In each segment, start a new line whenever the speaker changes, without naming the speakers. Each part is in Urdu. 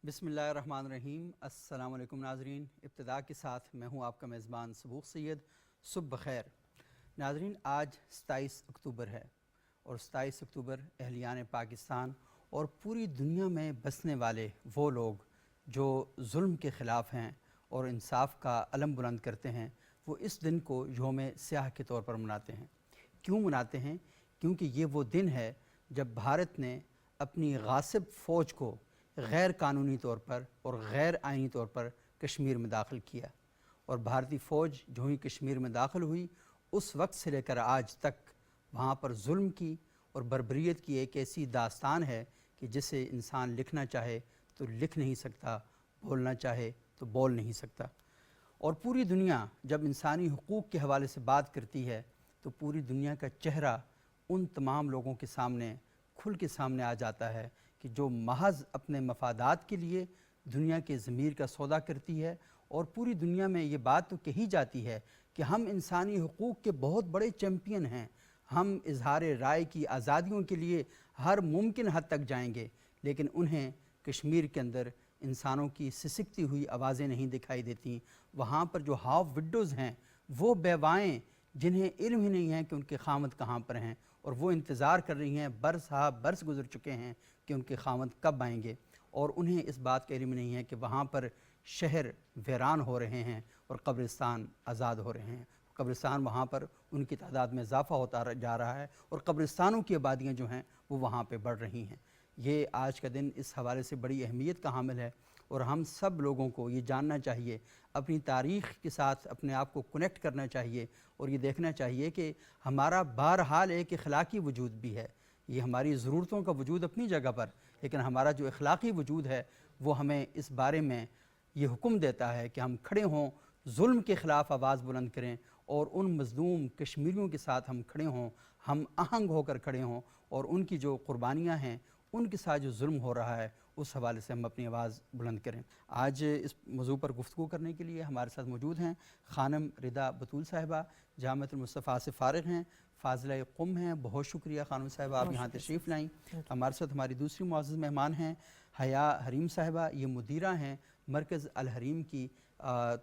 بسم اللہ الرحمن الرحیم۔ السلام علیکم ناظرین، ابتدا کے ساتھ میں ہوں آپ کا میزبان سبوق سید۔ صبح بخیر ناظرین، آج 27 اکتوبر ہے اور 27 اکتوبر اہلیان پاکستان اور پوری دنیا میں بسنے والے وہ لوگ جو ظلم کے خلاف ہیں اور انصاف کا علم بلند کرتے ہیں، وہ اس دن کو یوم سیاہ کے طور پر مناتے ہیں۔ کیوں مناتے ہیں؟ کیونکہ یہ وہ دن ہے جب بھارت نے اپنی غاصب فوج کو غیر قانونی طور پر اور غیر آئینی طور پر کشمیر میں داخل کیا، اور بھارتی فوج جو ہی کشمیر میں داخل ہوئی اس وقت سے لے کر آج تک وہاں پر ظلم کی اور بربریت کی ایک ایسی داستان ہے کہ جسے انسان لکھنا چاہے تو لکھ نہیں سکتا، بولنا چاہے تو بول نہیں سکتا۔ اور پوری دنیا جب انسانی حقوق کے حوالے سے بات کرتی ہے تو پوری دنیا کا چہرہ ان تمام لوگوں کے سامنے کھل کے سامنے آ جاتا ہے کہ جو محض اپنے مفادات کے لیے دنیا کے ضمیر کا سودا کرتی ہے۔ اور پوری دنیا میں یہ بات تو کہی جاتی ہے کہ ہم انسانی حقوق کے بہت بڑے چیمپئن ہیں، ہم اظہار رائے کی آزادیوں کے لیے ہر ممکن حد تک جائیں گے، لیکن انہیں کشمیر کے اندر انسانوں کی سسکتی ہوئی آوازیں نہیں دکھائی دیتی۔ وہاں پر جو ہاف وڈوز ہیں، وہ بیوائیں جنہیں علم ہی نہیں ہے کہ ان کے خامد کہاں پر ہیں، اور وہ انتظار کر رہی ہیں، برس ہا برس گزر چکے ہیں کہ ان کے خامد کب آئیں گے، اور انہیں اس بات کا علم نہیں ہے کہ وہاں پر شہر ویران ہو رہے ہیں اور قبرستان آزاد ہو رہے ہیں۔ قبرستان وہاں پر ان کی تعداد میں اضافہ ہوتا جا رہا ہے اور قبرستانوں کی آبادیاں جو ہیں وہ وہاں پہ بڑھ رہی ہیں۔ یہ آج کا دن اس حوالے سے بڑی اہمیت کا حامل ہے، اور ہم سب لوگوں کو یہ جاننا چاہیے، اپنی تاریخ کے ساتھ اپنے آپ کو کنیکٹ کرنا چاہیے، اور یہ دیکھنا چاہیے کہ ہمارا بہرحال ایک اخلاقی وجود بھی ہے۔ یہ ہماری ضرورتوں کا وجود اپنی جگہ پر، لیکن ہمارا جو اخلاقی وجود ہے وہ ہمیں اس بارے میں یہ حکم دیتا ہے کہ ہم کھڑے ہوں، ظلم کے خلاف آواز بلند کریں، اور ان مظلوم کشمیریوں کے ساتھ ہم کھڑے ہوں، ہم آہنگ ہو کر کھڑے ہوں، اور ان کی جو قربانیاں ہیں، ان کے ساتھ جو ظلم ہو رہا ہے اس حوالے سے ہم اپنی آواز بلند کریں۔ آج اس موضوع پر گفتگو کرنے کے لیے ہمارے ساتھ موجود ہیں خانم ردا بطول صاحبہ، جامعۃ المصطفیٰ سے فارغ ہیں، فاضلہ قم ہیں۔ بہت شکریہ خانم صاحبہ آپ یہاں تشریف لائیں۔ ہمارے ساتھ ہماری دوسری معزز مہمان ہیں حیا حریم صاحبہ، یہ مدیرہ ہیں مرکز الحریم کی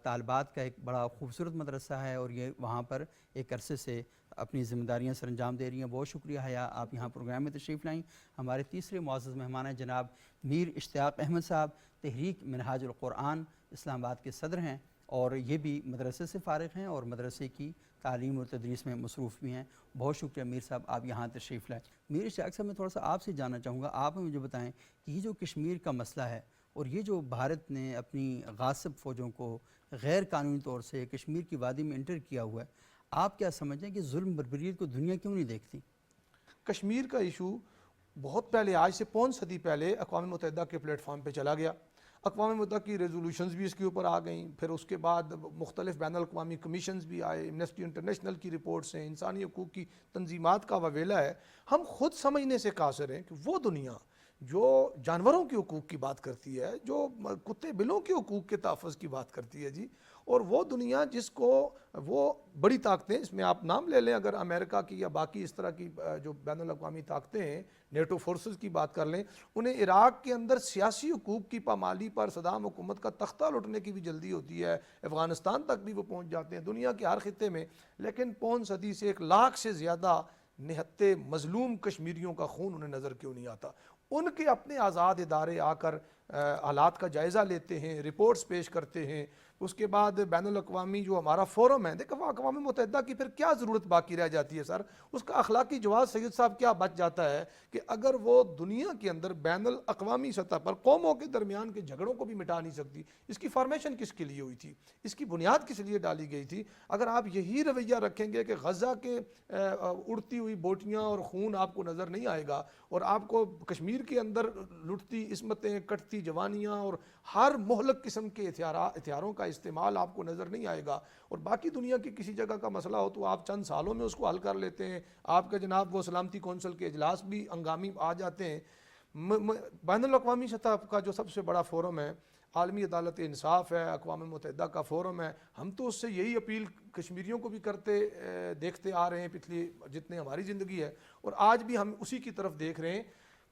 طالبات کا ایک بڑا خوبصورت مدرسہ ہے، اور یہ وہاں پر ایک عرصے سے اپنی ذمہ داریاں سر انجام دے رہی ہیں۔ بہت شکریہ حیا آپ یہاں پروگرام میں تشریف لائیں۔ ہمارے تیسرے معزز مہمان ہیں جناب میر اشتیاق احمد صاحب، تحریک منہاج القرآن اسلام آباد کے صدر ہیں، اور یہ بھی مدرسے سے فارغ ہیں اور مدرسے کی تعلیم اور تدریس میں مصروف بھی ہیں۔ بہت شکریہ میر صاحب آپ یہاں تشریف لائیں۔ میر اشتیاق صاحب میں تھوڑا سا آپ سے جاننا چاہوں گا، آپ مجھے بتائیں کہ یہ جو کشمیر کا مسئلہ ہے اور یہ جو بھارت نے اپنی غاصب فوجوں کو غیر قانونی طور سے کشمیر کی وادی میں انٹر کیا ہوا ہے، آپ کیا سمجھیں کہ ظلم بربریت کو دنیا کیوں نہیں دیکھتی؟
کشمیر کا ایشو بہت پہلے، آج سے 5 صدی پہلے اقوام متحدہ کے پلیٹ فارم پہ چلا گیا۔ اقوام متحدہ کی ریزولوشنز بھی اس کے اوپر آ گئیں، پھر اس کے بعد مختلف بین الاقوامی کمیشنز بھی آئے، ایمنسٹی انٹرنیشنل کی رپورٹس ہیں، انسانی حقوق کی تنظیمات کا وویلا ہے۔ ہم خود سمجھنے سے قاصر ہیں کہ وہ دنیا جو جانوروں کے حقوق کی بات کرتی ہے، جو کتے بلوں کے حقوق کے تحفظ کی بات کرتی ہے جی، اور وہ دنیا جس کو وہ بڑی طاقتیں، اس میں آپ نام لے لیں اگر امریکہ کی یا باقی اس طرح کی جو بین الاقوامی طاقتیں ہیں، نیٹو فورسز کی بات کر لیں، انہیں عراق کے اندر سیاسی حقوق کی پامالی پر صدام حکومت کا تختہ لوٹنے کی بھی جلدی ہوتی ہے، افغانستان تک بھی وہ پہنچ جاتے ہیں، دنیا کے ہر خطے میں۔ لیکن 5 صدی سے 1 لاکھ سے زیادہ نہتے مظلوم کشمیریوں کا خون انہیں نظر کیوں نہیں آتا؟ ان کے اپنے آزاد ادارے آ کر حالات کا جائزہ لیتے ہیں، رپورٹس پیش کرتے ہیں، اس کے بعد بین الاقوامی جو ہمارا فورم ہے، دیکھو اقوام متحدہ کی پھر کیا ضرورت باقی رہ جاتی ہے سر؟ اس کا اخلاقی جواز سید صاحب کیا بچ جاتا ہے کہ اگر وہ دنیا کے اندر بین الاقوامی سطح پر قوموں کے درمیان کے جھگڑوں کو بھی مٹا نہیں سکتی؟ اس کی فارمیشن کس کے لیے ہوئی تھی؟ اس کی بنیاد کس لیے ڈالی گئی تھی؟ اگر آپ یہی رویہ رکھیں گے کہ غزہ کے اڑتی ہوئی بوٹیاں اور خون آپ کو نظر نہیں آئے گا، اور آپ کو کشمیر کے اندر لٹتی عصمتیں، کٹتی جوانیاں اور ہر مہلک قسم کے ہتھیاروں کا استعمال آپ کو نظر نہیں آئے گا، اور باقی دنیا کی کسی جگہ کا مسئلہ ہو تو آپ چند سالوں میں اس کو حل کر لیتے ہیں، آپ کا جناب وہ سلامتی کونسل کے اجلاس بھی ہنگامی آ جاتے ہیں۔ بین الاقوامی سطح کا جو سب سے بڑا فورم ہے، عالمی عدالت انصاف ہے، اقوام متحدہ کا فورم ہے، ہم تو اس سے یہی اپیل کشمیریوں کو بھی کرتے دیکھتے آ رہے ہیں پچھلی جتنے ہماری زندگی ہے، اور آج بھی ہم اسی کی طرف دیکھ رہے ہیں۔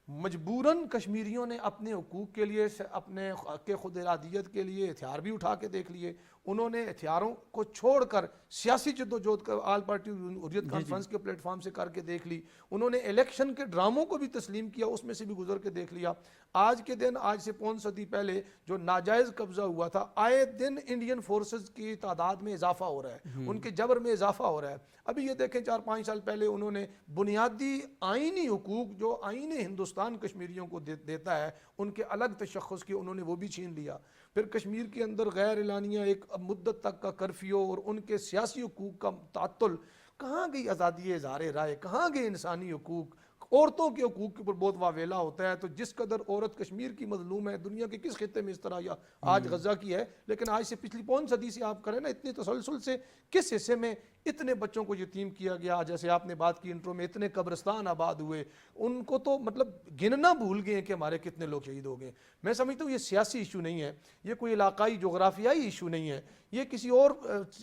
مجبوراً کشمیریوں نے اپنے حقوق کے لیے اپنے حق خود ارادیت کے لیے ہتھیار بھی اٹھا کے دیکھ لیے. انہوں نے ہتھیاروں کو چھوڑ کر سیاسی جدوجہد کا آل پارٹی حریت کانفرنس کے پلیٹ فارم سے کر کے دیکھ لی. انہوں نے الیکشن کے ڈراموں کو بھی تسلیم کیا, اس میں سے بھی گزر کے دیکھ لیا. آج کے دن, آج سے 5 صدی پہلے جو ناجائز قبضہ ہوا تھا, آئے دن انڈین فورسز کی تعداد میں اضافہ ہو رہا ہے, ان کے جبر میں اضافہ ہو رہا ہے. ابھی یہ دیکھیں 4-5 سال پہلے انہوں نے بنیادی آئینی حقوق جو آئین ہندوستان کشمیریوں کو دیتا ہے, ان کے الگ تشخص کے, انہوں نے وہ بھی چھین لیا. پھر کشمیر کے اندر غیر اعلانیہ ایک مدت تک کا کرفیو اور ان کے سیاسی حقوق کا تعطل. کہاں گئی آزادی اظہار رائے, کہاں گئے انسانی حقوق؟ عورتوں کے حقوق کے اوپر بہت واویلا ہوتا ہے. تو جس قدر عورت کشمیر کی مظلوم ہے, دنیا کے کس خطے میں اس طرح, یا آج غزہ کی ہے, لیکن آج سے پچھلی 5 صدی سے آپ کریں نا, اتنی تسلسل سے کس حصے میں اتنے بچوں کو یتیم کیا گیا. جیسے آپ نے بات کی انٹرو میں, اتنے قبرستان آباد ہوئے, ان کو تو مطلب گننا بھول گئے کہ ہمارے کتنے لوگ شہید ہو گئے. میں سمجھتا ہوں یہ سیاسی ایشو نہیں ہے, یہ کوئی علاقائی جغرافیائی ایشو نہیں ہے, یہ کسی اور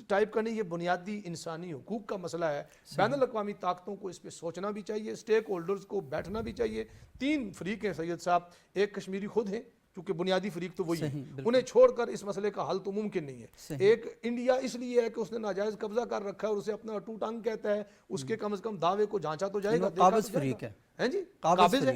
ٹائپ کا نہیں, یہ بنیادی انسانی حقوق کا مسئلہ ہے. بین الاقوامی طاقتوں کو اس پہ سوچنا بھی چاہیے, اسٹیک ہولڈرز کو بیٹھنا بھی چاہیے. 3 فریق ہیں سید صاحب, ایک کشمیری خود ہیں کیونکہ بنیادی فریق تو وہی ہے, انہیں چھوڑ کر اس مسئلے کا حل تو ممکن نہیں ہے. ایک انڈیا اس لیے ہے کہ اس نے ناجائز قبضہ کر رکھا ہے اور اسے اپنا ٹوٹ انگ کہتا ہے, اس کے کم از کم دعوے کو جانچا تو جائے گا,
قابض فریق ہے
جی, قابض ہے.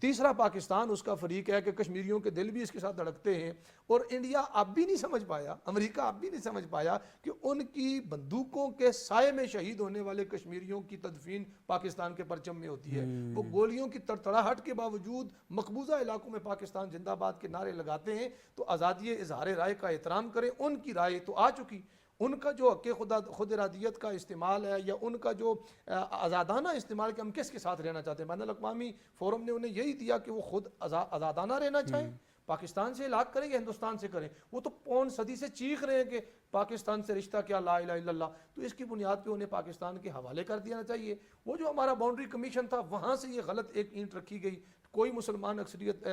تیسرا پاکستان اس کا فریق ہے کہ کشمیریوں کے دل بھی اس کے ساتھ دھڑکتے ہیں, اور انڈیا اب بھی نہیں سمجھ پایا, امریکہ اب بھی نہیں سمجھ پایا کہ ان کی بندوقوں کے سائے میں شہید ہونے والے کشمیریوں کی تدفین پاکستان کے پرچم میں ہوتی ہے. وہ گولیوں کی تڑتڑاہٹ کے باوجود مقبوضہ علاقوں میں پاکستان زندہ باد کے نعرے لگاتے ہیں. تو آزادی اظہار رائے کا احترام کریں, ان کی رائے تو آ چکی, ان کا جو حق خود ارادیت کا استعمال ہے, یا ان کا جو آزادانہ استعمال کہ ہم کس کے ساتھ رہنا چاہتے ہیں, بین الاقوامی فورم نے انہیں یہی دیا کہ وہ خود آزادانہ رہنا چاہیں, پاکستان سے علاق کریں یا ہندوستان سے کریں. وہ تو 5 صدی سے چیخ رہے ہیں کہ پاکستان سے رشتہ کیا, لا الہ الا اللہ. تو اس کی بنیاد پہ انہیں پاکستان کے حوالے کر دینا چاہیے. وہ جو ہمارا باؤنڈری کمیشن تھا, وہاں سے یہ غلط ایک اینٹ رکھی گئی, کوئی مسلمان اکثریت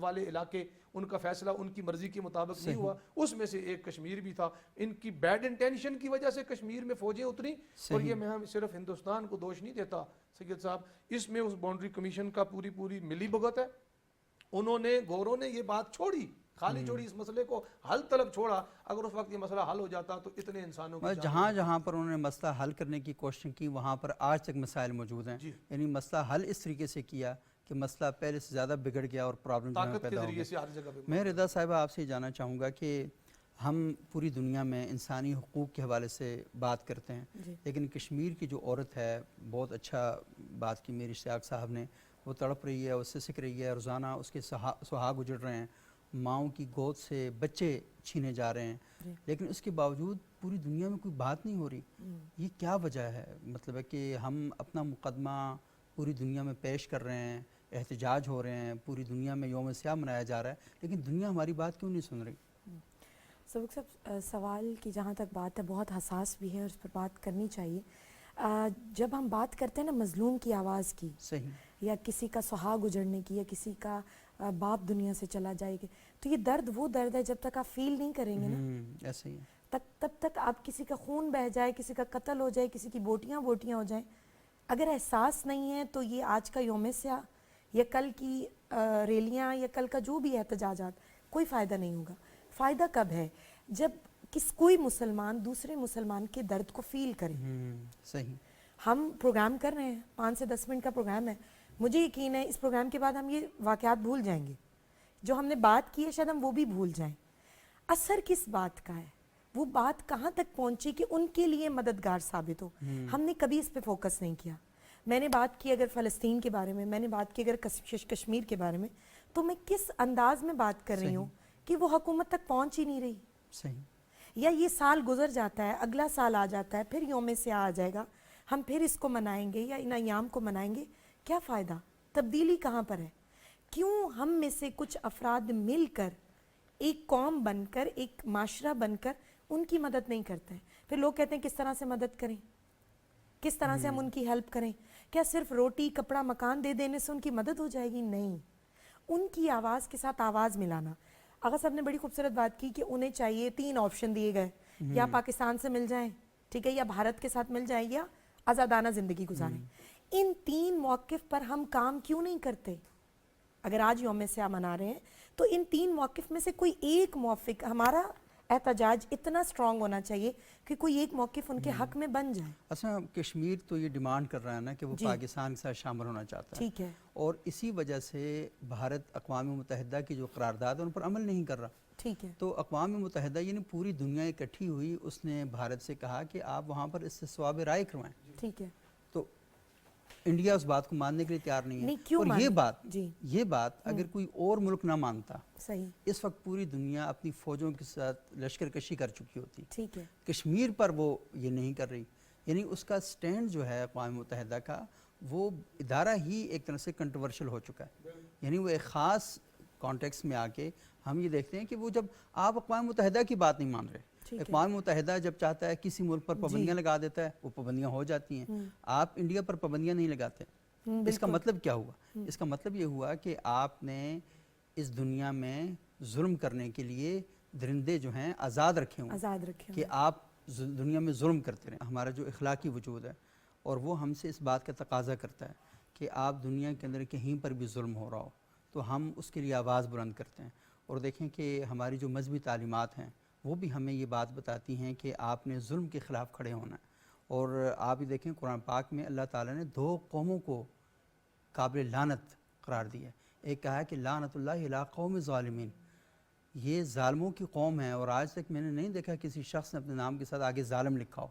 والے علاقے, ان کا فیصلہ ان کی مرضی کے مطابق نہیں ہوا. اس میں سے ایک کشمیر بھی تھا. ان کی بیڈ انٹینشن کی وجہ سے کشمیر میں فوجیں اتری, اور یہ میں صرف ہندوستان کو دوش نہیں دیتا سید صاحب, اس میں اس باؤنڈری کمیشن کا پوری ملی بھگت ہے. انہوں نے, گوروں نے یہ بات چھوڑی, خالی چھوڑی, اس مسئلے کو حل طلب چھوڑا. اگر اس وقت یہ مسئلہ حل ہو جاتا تو اتنے انسانوں کی
جہاں پر انہوں نے مسئلہ حل کرنے کی کوشش کی, وہاں پر آج تک مسائل موجود ہیں. یعنی مسئلہ حل اس طریقے سے کیا کہ مسئلہ پہلے سے زیادہ بگڑ گیا اور پرابلم پیدا ہو گئی. میں رضا صاحبہ آپ سے جاننا چاہوں گا کہ ہم پوری دنیا میں انسانی حقوق کے حوالے سے بات کرتے ہیں, لیکن کشمیر کی جو عورت ہے, بہت اچھا بات کی میری اشتیاق صاحب نے, وہ تڑپ رہی ہے, وہ سسک رہی ہے, روزانہ اس کے سہاگ اجڑ رہے ہیں, ماؤں کی گود سے بچے چھینے جا رہے ہیں, لیکن اس کے باوجود پوری دنیا میں کوئی بات نہیں ہو رہی. یہ کیا وجہ ہے؟ مطلب ہے کہ ہم اپنا مقدمہ پوری دنیا میں پیش کر رہے ہیں, احتجاج ہو رہے ہیں, پوری دنیا میں یوم سیاہ منایا جا رہا ہے, لیکن دنیا ہماری بات کیوں نہیں سن رہی؟
سبق صاحب, سوال کی جہاں تک بات ہے بہت حساس بھی ہے اور اس پر بات کرنی چاہیے. جب ہم بات کرتے ہیں نا مظلوم کی آواز کی,
صحیح,
یا کسی کا سہاگ اجڑنے کی, یا کسی کا باپ دنیا سے چلا جائے گا, تو یہ درد وہ درد ہے جب تک آپ فیل نہیں کریں گے نا,
ایسے ہی
تب تک آپ کسی کا خون بہہ جائے, کسی کا قتل ہو جائے, کسی کی بوٹیاں ہو جائیں, اگر احساس نہیں ہے تو یہ آج کا یوم سیاہ یا کل کی ریلیاں یا کل کا جو بھی احتجاجات, کوئی فائدہ نہیں ہوگا. فائدہ کب ہے؟ جب کوئی مسلمان دوسرے مسلمان کے درد کو فیل کرے.
صحیح.
ہم پروگرام کر رہے ہیں, 5 سے 10 منٹ کا پروگرام ہے, مجھے یقین ہے اس پروگرام کے بعد ہم یہ واقعات بھول جائیں گے, جو ہم نے بات کی ہے شاید ہم وہ بھی بھول جائیں. اثر کس بات کا ہے, وہ بات کہاں تک پہنچی کہ ان کے لیے مددگار ثابت ہو. ہم نے کبھی اس پہ فوکس نہیں کیا. میں نے بات کی اگر فلسطین کے بارے میں نے بات کی اگر کشمیر کے بارے میں, تو میں کس انداز میں بات کر رہی ہوں کہ وہ حکومت تک پہنچ ہی نہیں رہی.
صحیح.
یا یہ سال گزر جاتا ہے, اگلا سال آ جاتا ہے, پھر یوم سیاہ آ جائے گا, ہم پھر اس کو منائیں گے یا ان ایام کو منائیں گے, کیا فائدہ؟ تبدیلی کہاں پر ہے؟ کیوں ہم میں سے کچھ افراد مل کر ایک قوم بن کر, ایک معاشرہ بن کر ان کی مدد نہیں کرتے ہیں؟ پھر لوگ کہتے ہیں کس طرح سے مدد کریں, کس طرح سے ہم ان کی ہیلپ کریں. کیا صرف روٹی کپڑا مکان دے دینے سے ان کی مدد ہو جائے گی؟ نہیں. ان کی آواز کے ساتھ آواز ملانا. آغا صاحب نے بڑی خوبصورت بات کی کہ انہیں چاہیے 3 آپشن دیے گئے, یا پاکستان سے مل جائیں, ٹھیک ہے, یا بھارت کے ساتھ مل جائیں, یا آزادانہ زندگی گزاریں. ان 3 موقف پر ہم کام کیوں نہیں کرتے؟ اگر آج یوم سیاہ منا رہے ہیں تو ان 3 موقف میں سے کوئی ایک موقف ہمارا احتجاج اتنا سٹرونگ ہونا چاہیے کہ کوئی ایک موقف ان کے حق میں بن جائے.
اصلا کشمیر تو یہ ڈیمانڈ کر رہا ہے نا کہ وہ پاکستان کے ساتھ شامل ہونا چاہتا ہے,
ٹھیک ہے,
اور اسی وجہ سے بھارت اقوام متحدہ کی جو قرارداد ہے ان پر عمل نہیں کر رہا.
ٹھیک ہے,
تو اقوام متحدہ یعنی پوری دنیا اکٹھی ہوئی, اس نے بھارت سے کہا کہ آپ وہاں پر استصواب رائے کروائیں.
ٹھیک ہے,
تو انڈیا اس بات کو ماننے کے لیے تیار نہیں ہے.
نہیں, کیوں
اور
جی
یہ بات اگر کوئی اور ملک نہ مانتا,
صحیح,
اس وقت پوری دنیا اپنی فوجوں کے ساتھ لشکر کشی کر چکی ہوتی.
ٹھیک ہے,
کشمیر پر وہ یہ نہیں کر رہی. یعنی اس کا سٹینڈ جو ہے اقوام متحدہ کا, وہ ادارہ ہی ایک طرح سے کنٹروورشل ہو چکا ہے. یعنی وہ ایک خاص کانٹیکس میں آ کے ہم یہ دیکھتے ہیں کہ وہ جب آپ اقوام متحدہ کی بات نہیں مان رہے, اقوام متحدہ جب چاہتا ہے کسی ملک پر پابندیاں لگا دیتا ہے, وہ پابندیاں ہو جاتی ہیں. آپ انڈیا پر پابندیاں نہیں لگاتے. اس کا مطلب کیا ہوا؟ اس کا مطلب یہ ہوا کہ آپ نے اس دنیا میں ظلم کرنے کے لیے درندے جو ہیں آزاد رکھے ہوئے کہ آپ دنیا میں ظلم کرتے رہیں. ہمارا جو اخلاقی وجود ہے اور وہ ہم سے اس بات کا تقاضا کرتا ہے کہ آپ دنیا کے اندر کہیں پر بھی ظلم ہو رہا ہو تو ہم اس کے لیے آواز بلند کرتے ہیں. اور دیکھیں کہ ہماری جو مذہبی تعلیمات ہیں وہ بھی ہمیں یہ بات بتاتی ہیں کہ آپ نے ظلم کے خلاف کھڑے ہونا ہے. اور آپ یہ دیکھیں قرآن پاک میں اللہ تعالیٰ نے 2 قوموں کو قابل لعنت قرار دیا ہے. ایک کہا ہے کہ لعنت اللہ علی قوم ظالمین, یہ ظالموں کی قوم ہے, اور آج تک میں نے نہیں دیکھا کسی شخص نے اپنے نام کے ساتھ آگے ظالم لکھا ہو.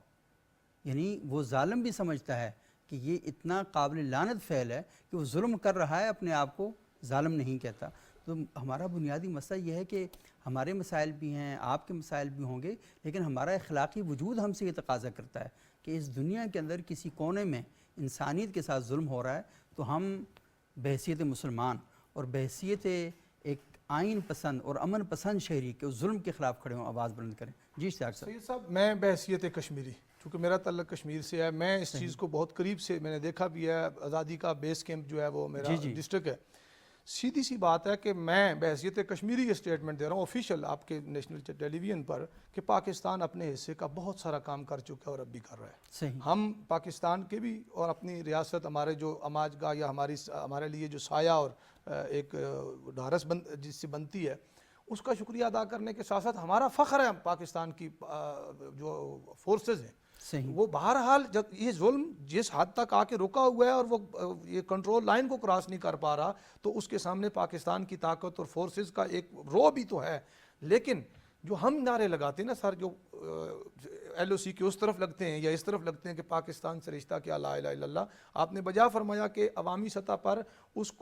یعنی وہ ظالم بھی سمجھتا ہے کہ یہ اتنا قابل لعنت فعل ہے کہ وہ ظلم کر رہا ہے, اپنے آپ کو ظالم نہیں کہتا. تو ہمارا بنیادی مسئلہ یہ ہے کہ ہمارے مسائل بھی ہیں, آپ کے مسائل بھی ہوں گے, لیکن ہمارا اخلاقی وجود ہم سے یہ تقاضا کرتا ہے کہ اس دنیا کے اندر کسی کونے میں انسانیت کے ساتھ ظلم ہو رہا ہے تو ہم بحیثیت مسلمان اور بحیثیت ایک آئین پسند اور امن پسند شہری کے اس ظلم کے خلاف کھڑے ہوں, آواز بلند کریں. جی اشتیاق صاحب.
سید صاحب, میں بحیثیت کشمیری, چونکہ میرا تعلق کشمیر سے ہے, میں اس چیز کو بہت قریب سے میں نے دیکھا بھی ہے. آزادی کا بیس کیمپ جو ہے وہ میرا ڈسٹرکٹ ہے. سیدھی سی بات ہے کہ میں بحیثیت کشمیری یہ اسٹیٹمنٹ دے رہا ہوں آفیشیل آپ کے نیشنل ٹیلی ویژن پر کہ پاکستان اپنے حصے کا بہت سارا کام کر چکا ہے اور اب بھی کر رہا ہے.
صحیح.
ہم پاکستان کے بھی اور اپنی ریاست, ہمارے جو اماج گاہ یا ہمارے لیے جو سایہ اور ایک ڈھارس جس سے بنتی ہے, اس کا شکریہ ادا کرنے کے ساتھ ساتھ ہمارا فخر ہے پاکستان کی جو فورسز ہیں.
صحیح.
وہ بہرحال جب یہ ظلم جس حد تک آ کے رکا ہوا ہے اور وہ یہ کنٹرول لائن کو کراس نہیں کر پا رہا, تو اس کے سامنے پاکستان کی طاقت اور فورسز کا ایک رو بھی تو ہے. لیکن جو ہم نعرے لگاتے ہیں نا سر, جو ایل او سی کے اس طرف لگتے ہیں یا اس طرف لگتے ہیں کہ پاکستان سے رشتہ کیا, لا الہ الا اللہ, آپ نے بجا فرمایا کہ عوامی سطح پر اس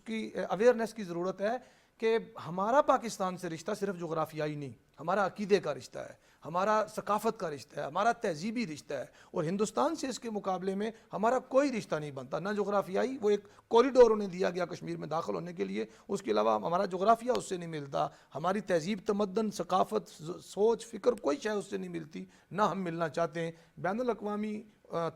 کی اویئرنیس کی ضرورت ہے کہ ہمارا پاکستان سے رشتہ صرف جغرافیائی نہیں, ہمارا عقیدے کا رشتہ ہے, ہمارا ثقافت کا رشتہ ہے, ہمارا تہذیبی رشتہ ہے. اور ہندوستان سے اس کے مقابلے میں ہمارا کوئی رشتہ نہیں بنتا, نہ جغرافیائی, وہ ایک کوریڈور انہیں دیا گیا کشمیر میں داخل ہونے کے لیے, اس کے علاوہ ہمارا جغرافیہ اس سے نہیں ملتا, ہماری تہذیب, تمدن, ثقافت, سوچ, فکر, کوئی شے اس سے نہیں ملتی, نہ ہم ملنا چاہتے ہیں. بین الاقوامی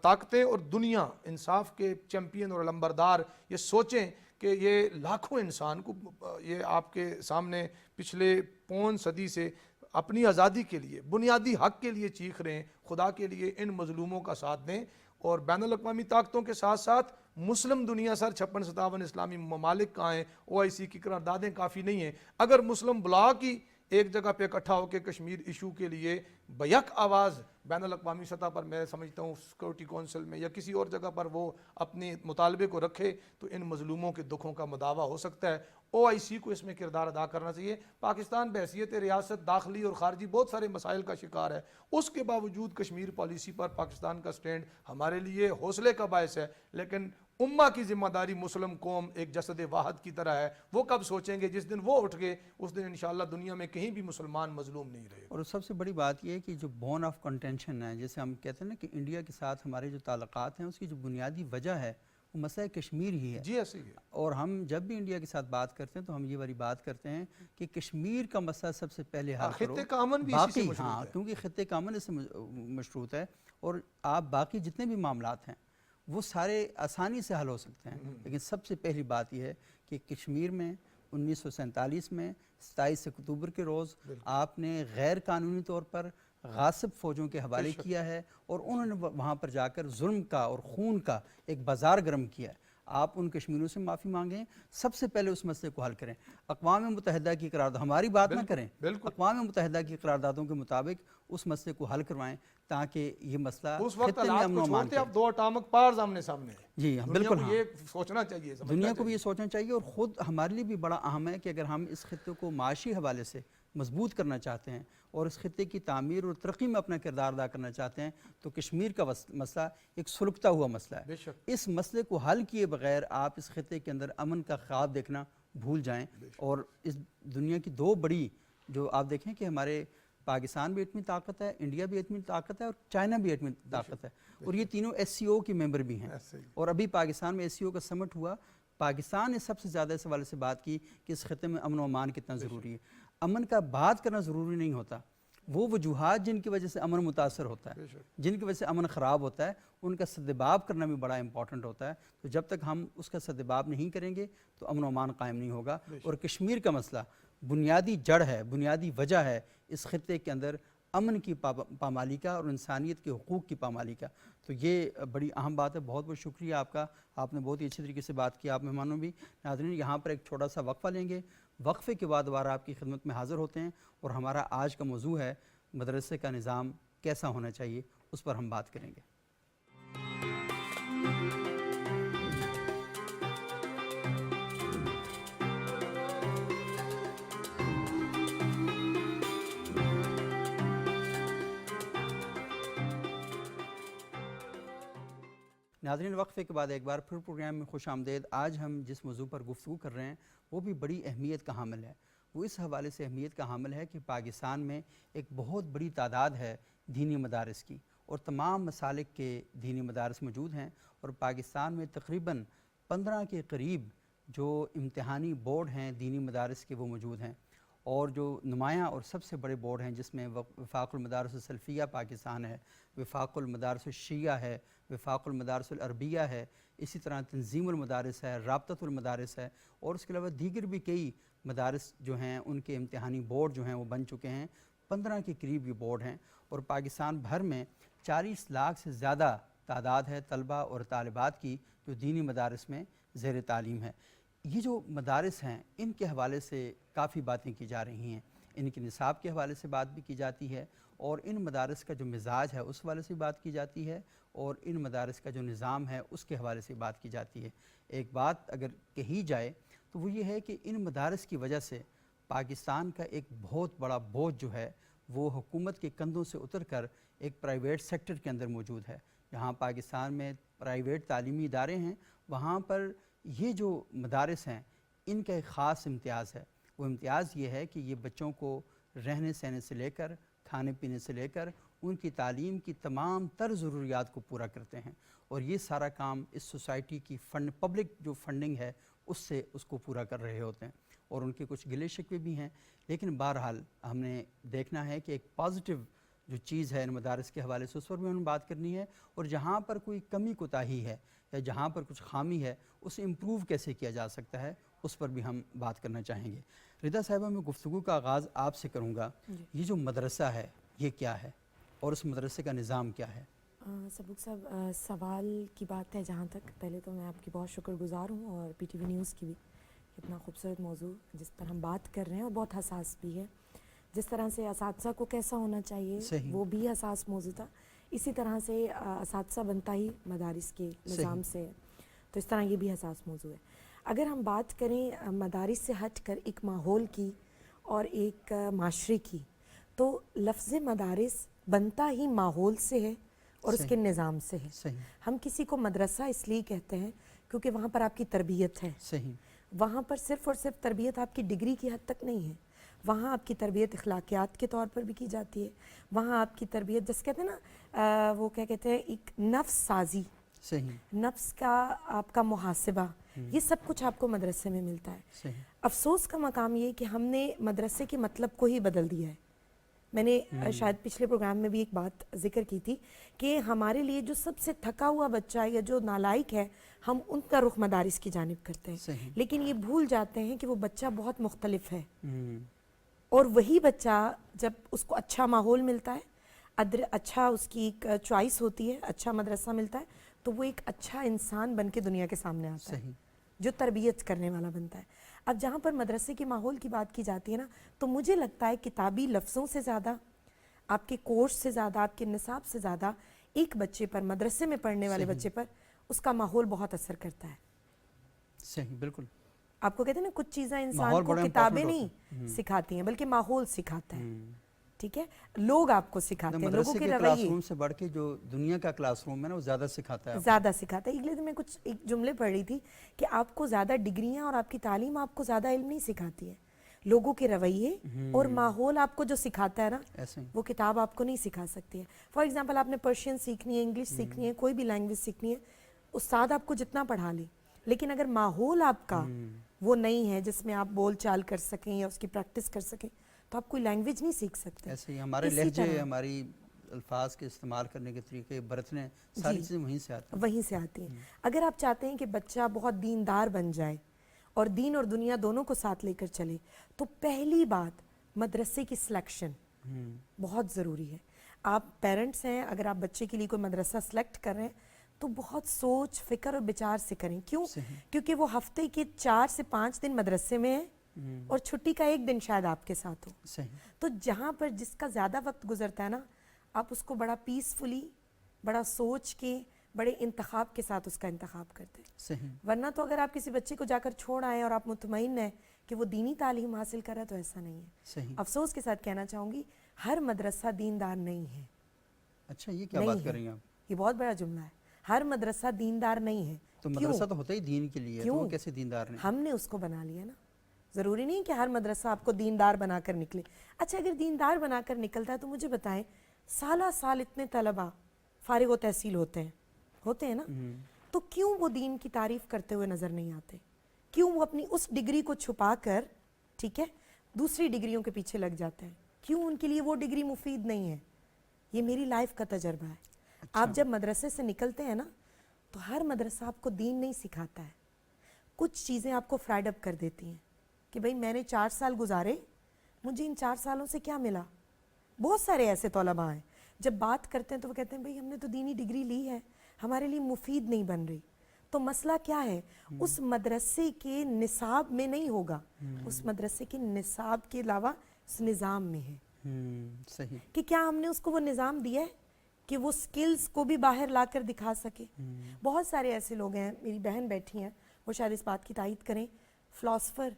طاقتیں اور دنیا انصاف کے چیمپئن اور علمبردار یہ سوچیں کہ یہ لاکھوں انسان کو یہ آپ کے سامنے پچھلے 5 صدی سے اپنی آزادی کے لیے, بنیادی حق کے لیے چیخ رہے ہیں, خدا کے لیے ان مظلوموں کا ساتھ دیں. اور بین الاقوامی طاقتوں کے ساتھ ساتھ مسلم دنیا سر 56-57 اسلامی ممالک کہاں ہیں, OIC کی قراردادیں کافی نہیں ہیں. اگر مسلم بلاک ہی ایک جگہ پہ اکٹھا ہو کے کشمیر ایشو کے لیے بیک آواز بین الاقوامی سطح پر, میں سمجھتا ہوں سیکورٹی کونسل میں یا کسی اور جگہ پر وہ اپنے مطالبے کو رکھے, تو ان مظلوموں کے دکھوں کا مداوع ہو سکتا ہے. OIC کو اس میں کردار ادا کرنا چاہیے. پاکستان بحیثیت ریاست داخلی اور خارجی بہت سارے مسائل کا شکار ہے, اس کے باوجود کشمیر پالیسی پر پاکستان کا سٹینڈ ہمارے لیے حوصلے کا باعث ہے. لیکن امہ کی ذمہ داری مسلم قوم ایک جسد واحد کی طرح ہے. وہ کب سوچیں گے؟ جس دن وہ اٹھ گئے, اس دن انشاءاللہ دنیا میں کہیں بھی مسلمان مظلوم نہیں رہے.
اور سب سے بڑی بات یہ ہے کہ جو بون آف کنٹینشن ہے, جیسے ہم کہتے ہیں نا کہ انڈیا کے ساتھ ہمارے جو تعلقات ہیں, اس کی جو بنیادی وجہ ہے وہ مسئلہ کشمیر ہی ہے.
جی ایسے ہی ہے.
اور ہم جب بھی انڈیا کے ساتھ بات کرتے ہیں تو ہم یہ والی بات کرتے ہیں کہ کشمیر کا مسئلہ سب سے پہلے حل کرو.
خطے کا امن بھی اسی سے مشروط ہے.
کیونکہ خطے کا امن اس سے مشروط ہے, اور آپ باقی جتنے بھی معاملات ہیں وہ سارے آسانی سے حل ہو سکتے ہیں. لیکن سب سے پہلی بات یہ ہے کہ کشمیر میں 1947 میں 27 اکتوبر کے روز آپ نے غیر قانونی طور پر غاصب فوجوں کے حوالے کیا ہے, اور انہوں نے وہاں پر جا کر ظلم کا اور خون کا ایک بازار گرم کیا ہے. آپ ان کشمیریوں سے معافی مانگیں, سب سے پہلے اس مسئلے کو حل کریں. اقوام متحدہ کی قرارداد, ہماری بات نہ کریں, اقوام متحدہ کی قراردادوں کے مطابق اس مسئلے کو حل کروائیں تاکہ یہ مسئلہ
اس وقت
خطے میں
حالات
امن
کو
و امان
چھوڑتے
کے.
اب 2 اٹامک پاورز آمنے سامنے ہیں.
جی ہاں
دنیا
بالکل,
کو
ہاں
یہ سوچنا چاہیے,
دنیا کو بھی یہ سوچنا چاہیے, اور خود ہمارے لیے بھی بڑا اہم ہے کہ اگر ہم اس خطے کو معاشی حوالے سے مضبوط کرنا چاہتے ہیں اور اس خطے کی تعمیر اور ترقی میں اپنا کردار ادا کرنا چاہتے ہیں تو کشمیر کا مسئلہ ایک سلگتا ہوا مسئلہ ہے.
بے شک.
اس مسئلے کو حل کیے بغیر آپ اس خطے کے اندر امن کا خواب دیکھنا بھول جائیں. اور اس دنیا کی 2 بڑی جو آپ دیکھیں کہ ہمارے پاکستان بھی ایٹمی طاقت ہے, انڈیا بھی ایٹمی طاقت ہے, اور چائنا بھی ایٹمی طاقت ہے, اور یہ تینوں SCO کی ممبر بھی ہیں. اور ابھی پاکستان میں SCO کا سمٹ ہوا, پاکستان نے سب سے زیادہ اس حوالے سے بات کی کہ اس خطے میں امن و امان کتنا ضروری ہے. امن کا بات کرنا ضروری نہیں ہوتا, وہ وجوہات جن کی وجہ سے امن متاثر ہوتا ہے, جن کی وجہ سے امن خراب ہوتا ہے, ان کا سدباب کرنا بھی بڑا امپورٹنٹ ہوتا ہے. تو جب تک ہم اس کا سدباب نہیں کریں گے تو امن و امان قائم نہیں ہوگا. اور کشمیر کا مسئلہ بنیادی جڑ ہے, بنیادی وجہ ہے اس خطے کے اندر امن کی پامالی کا اور انسانیت کے حقوق کی پامالی کا. تو یہ بڑی اہم بات ہے. بہت بہت شکریہ آپ کا, آپ نے بہت ہی اچھی طریقے سے بات کی, آپ مہمانوں بھی. ناظرین یہاں پر ایک چھوٹا سا وقفہ لیں گے, وقفے کے بعد دوبارہ آپ کی خدمت میں حاضر ہوتے ہیں, اور ہمارا آج کا موضوع ہے مدرسے کا نظام کیسا ہونا چاہیے, اس پر ہم بات کریں گے. ناظرین وقفے کے بعد ایک بار پھر پروگرام میں خوش آمدید. آج ہم جس موضوع پر گفتگو کر رہے ہیں وہ بھی بڑی اہمیت کا حامل ہے. وہ اس حوالے سے اہمیت کا حامل ہے کہ پاکستان میں ایک بہت بڑی تعداد ہے دینی مدارس کی, اور تمام مسالک کے دینی مدارس موجود ہیں. اور پاکستان میں تقریباً 15 کے قریب جو امتحانی بورڈ ہیں دینی مدارس کے وہ موجود ہیں, اور جو نمایاں اور سب سے بڑے بورڈ ہیں جس میں وفاق المدارس السلفیہ پاکستان ہے, وفاق المدارس الشیعہ ہے, وفاق المدارس العربیہ ہے, اسی طرح تنظیم المدارس ہے, رابطۃ المدارس ہے, اور اس کے علاوہ دیگر بھی کئی مدارس جو ہیں ان کے امتحانی بورڈ جو ہیں وہ بن چکے ہیں. 15 کے قریب یہ بورڈ ہیں, اور پاکستان بھر میں 40 لاکھ سے زیادہ تعداد ہے طلبہ اور طالبات کی جو دینی مدارس میں زیر تعلیم ہے. یہ جو مدارس ہیں ان کے حوالے سے کافی باتیں کی جا رہی ہیں, ان کے نصاب کے حوالے سے بات بھی کی جاتی ہے, اور ان مدارس کا جو مزاج ہے اس حوالے سے بات کی جاتی ہے, اور ان مدارس کا جو نظام ہے اس کے حوالے سے بات کی جاتی ہے. ایک بات اگر کہی جائے تو وہ یہ ہے کہ ان مدارس کی وجہ سے پاکستان کا ایک بہت بڑا بوجھ جو ہے وہ حکومت کے کندھوں سے اتر کر ایک پرائیویٹ سیکٹر کے اندر موجود ہے. جہاں پاکستان میں پرائیویٹ تعلیمی ادارے ہیں وہاں پر یہ جو مدارس ہیں ان کا ایک خاص امتیاز ہے. وہ امتیاز یہ ہے کہ یہ بچوں کو رہنے سہنے سے لے کر کھانے پینے سے لے کر ان کی تعلیم کی تمام تر ضروریات کو پورا کرتے ہیں, اور یہ سارا کام اس سوسائٹی کی پبلک جو فنڈنگ ہے اس سے اس کو پورا کر رہے ہوتے ہیں. اور ان کے کچھ گلے شکوے بھی ہیں, لیکن بہرحال ہم نے دیکھنا ہے کہ ایک پازیٹیو جو چیز ہے ان مدارس کے حوالے سے اس پر بھی ہمیں بات کرنی ہے, اور جہاں پر کوئی کمی کوتاہی ہے یا جہاں پر کچھ خامی ہے اسے امپروو کیسے کیا جا سکتا ہے اس پر بھی ہم بات کرنا چاہیں گے. ردا صاحبہ میں گفتگو کا آغاز آپ سے کروں گا. یہ جو مدرسہ ہے یہ کیا ہے اور اس مدرسے کا نظام کیا ہے؟
سبق صاحب سوال کی بات ہے جہاں تک, پہلے تو میں آپ کی بہت شکر گزار ہوں, اور PTV نیوز کی بھی, اتنا خوبصورت موضوع جس پر ہم بات کر رہے ہیں اور بہت حساس بھی ہے. جس طرح سے اساتذہ کو کیسا ہونا چاہیے وہ بھی حساس موضوع تھا, اسی طرح سے اساتذہ بنتا ہی مدارس کے نظام سے, تو اس طرح یہ بھی حساس موضوع ہے. اگر ہم بات کریں مدارس سے ہٹ کر ایک ماحول کی اور ایک معاشرے کی, تو لفظ مدارس بنتا ہی ماحول سے ہے اور اس کے نظام سے ہے. ہم کسی کو مدرسہ اس لیے کہتے ہیں کیونکہ وہاں پر آپ کی تربیت ہے. وہاں پر صرف اور صرف تربیت آپ کی ڈگری کی حد تک نہیں ہے, وہاں آپ کی تربیت اخلاقیات کے طور پر بھی کی جاتی ہے. وہاں آپ کی تربیت جس کہتے ہیں نا وہ کیا کہتے ہیں ایک نفس سازی, نفس کا آپ کا محاسبہ, یہ سب کچھ آپ کو مدرسے میں ملتا ہے. افسوس کا مقام یہ کہ ہم نے مدرسے کے مطلب کو ہی بدل دیا ہے. میں نے شاید پچھلے پروگرام میں بھی ایک بات ذکر کی تھی کہ ہمارے لیے جو سب سے تھکا ہوا بچہ یا جو نالائق ہے ہم ان کا رخ مدارس کی جانب کرتے ہیں, لیکن یہ بھول جاتے ہیں کہ وہ بچہ بہت مختلف ہے. اور وہی بچہ جب اس کو اچھا ماحول ملتا ہے, اچھا اس کی ایک چوائس ہوتی ہے, اچھا مدرسہ ملتا ہے, تو وہ ایک اچھا انسان بن کے دنیا کے سامنے آتا ہے
صحیح
جو تربیت کرنے والا بنتا ہے. اب جہاں پر مدرسے کے ماحول کی بات کی جاتی ہے نا, تو مجھے لگتا ہے کتابی لفظوں سے زیادہ, آپ کے کورس سے زیادہ, آپ کے نصاب سے زیادہ ایک بچے پر, مدرسے میں پڑھنے والے
صحیح.
بچے پر اس کا ماحول بہت اثر کرتا ہے.
صحیح بالکل.
آپ کو کہتے ہیں نا کچھ چیزیں انسان
ماحول
کو
بڑا
کتابیں
important
نہیں
ہوتا ہے.
سکھاتی ہیں بلکہ ماحول سکھاتا ہے. ٹھیک ہے, لوگ آپ کو سکھاتے ہیں, لوگوں
مدرسے
کے
کے کلاس
رویے
روم سے بڑھ کے جو دنیا کا کلاس روم ہے نا وہ زیادہ سکھاتا ہے آپ کو.
زیادہ سکھاتا ہے. اس لیے میں کچھ ایک جملے پڑھ رہی تھی کہ آپ کو زیادہ ڈگریاں اور آپ کی تعلیم آپ کو زیادہ علم نہیں سکھاتی ہے, لوگوں کے رویے اور ماحول آپ کو جو سکھاتا ہے نا
ایسے ہی.
وہ کتاب آپ کو نہیں سکھا سکتی ہے. فار ایگزامپل آپ نے پرشین سیکھنی ہے, انگلش سیکھنی ہے, کوئی بھی لینگویج سیکھنی ہے, استاد آپ کو جتنا پڑھا لے, لیکن اگر ماحول آپ کا وہ نہیں ہے جس میں آپ بول چال کر سکیں یا اس کی پریکٹس کر سکیں تو آپ کوئی لینگویج نہیں سیکھ سکتے.
ایسے ہی ہمارے
اسی
لہجے,
طرح
ہماری الفاظ کے استعمال کرنے کے طریقے, برتنے, ساری
جی.
چیزیں وہیں سے آتی ہیں.
وہیں سے آتی ہیں. اگر آپ چاہتے ہیں کہ بچہ بہت دیندار بن جائے اور دین اور دنیا دونوں کو ساتھ لے کر چلے تو پہلی بات مدرسے کی سلیکشن بہت ضروری ہے. آپ پیرنٹس ہیں, اگر آپ بچے کے لیے کوئی مدرسہ سلیکٹ کر رہے ہیں تو بہت سوچ فکر اور بچار سے کریں. کیوں؟ کیونکہ وہ ہفتے کے 4 سے 5 دن مدرسے میں ہیں اور چھٹی کا 1 دن شاید آپ کے ساتھ ہو.
صحیح.
تو جہاں پر جس کا زیادہ وقت گزرتا ہے نا, آپ اس کو بڑا پیسفلی, بڑا سوچ کے, بڑے انتخاب کے ساتھ اس کا انتخاب کرتے ہیں.
صحیح.
ورنہ تو اگر آپ کسی بچے کو جا کر چھوڑ آئیں اور آپ مطمئن ہیں کہ وہ دینی تعلیم حاصل کر رہا ہے تو ایسا نہیں ہے.
صحیح.
افسوس کے ساتھ کہنا چاہوں گی ہر مدرسہ دیندار نہیں ہے.
اچھا یہ کیا
نہیں
بات کر رہی ہیں آپ؟
یہ بہت بڑا جملہ ہے. ہر مدرسہ دیندار نہیں ہے.
تو
کیوں؟
مدرسہ تو ہوتا ہی دین کے لیے, تو وہ
کیوں؟
کیسے دیندار نہیں؟
ہم نے اس کو بنا لیا نا. ضروری نہیں کہ ہر مدرسہ آپ کو دیندار بنا کر نکلے. اچھا اگر دیندار بنا کر نکلتا ہے تو مجھے بتائیں, سالہ سال اتنے طلبہ فارغ و تحصیل ہوتے ہیں نا, تو کیوں وہ دین کی تعریف کرتے ہوئے نظر نہیں آتے؟ کیوں وہ اپنی اس ڈگری کو چھپا کر, ٹھیک ہے, دوسری ڈگریوں کے پیچھے لگ جاتے ہیں؟ کیوں ان کے لیے وہ ڈگری مفید نہیں ہے؟ یہ میری لائف کا تجربہ ہے. آپ جب مدرسے سے نکلتے ہیں نا تو ہر مدرسہ آپ کو دین نہیں سکھاتا ہے. کچھ چیزیں آپ کو فرائڈ اپ کر دیتی ہیں کہ بھئی میں نے 4 سال گزارے, مجھے ان 4 سالوں سے کیا ملا. بہت سارے ایسے طلباء ہیں جب بات کرتے ہیں تو وہ کہتے ہیں بھئی ہم نے تو دینی ڈگری لی ہے, ہمارے لیے مفید نہیں بن رہی. تو مسئلہ کیا ہے؟ اس مدرسے کے نصاب میں نہیں ہوگا, اس مدرسے کے نصاب کے علاوہ اس نظام میں ہے.
صحیح.
کہ کیا ہم نے اس کو وہ نظام دیا ہے کہ وہ سکلز کو بھی باہر لا کر دکھا سکے. بہت سارے ایسے لوگ ہیں, میری بہن بیٹھی ہیں, وہ شاید اس بات کی تائید کریں, فلاسفر,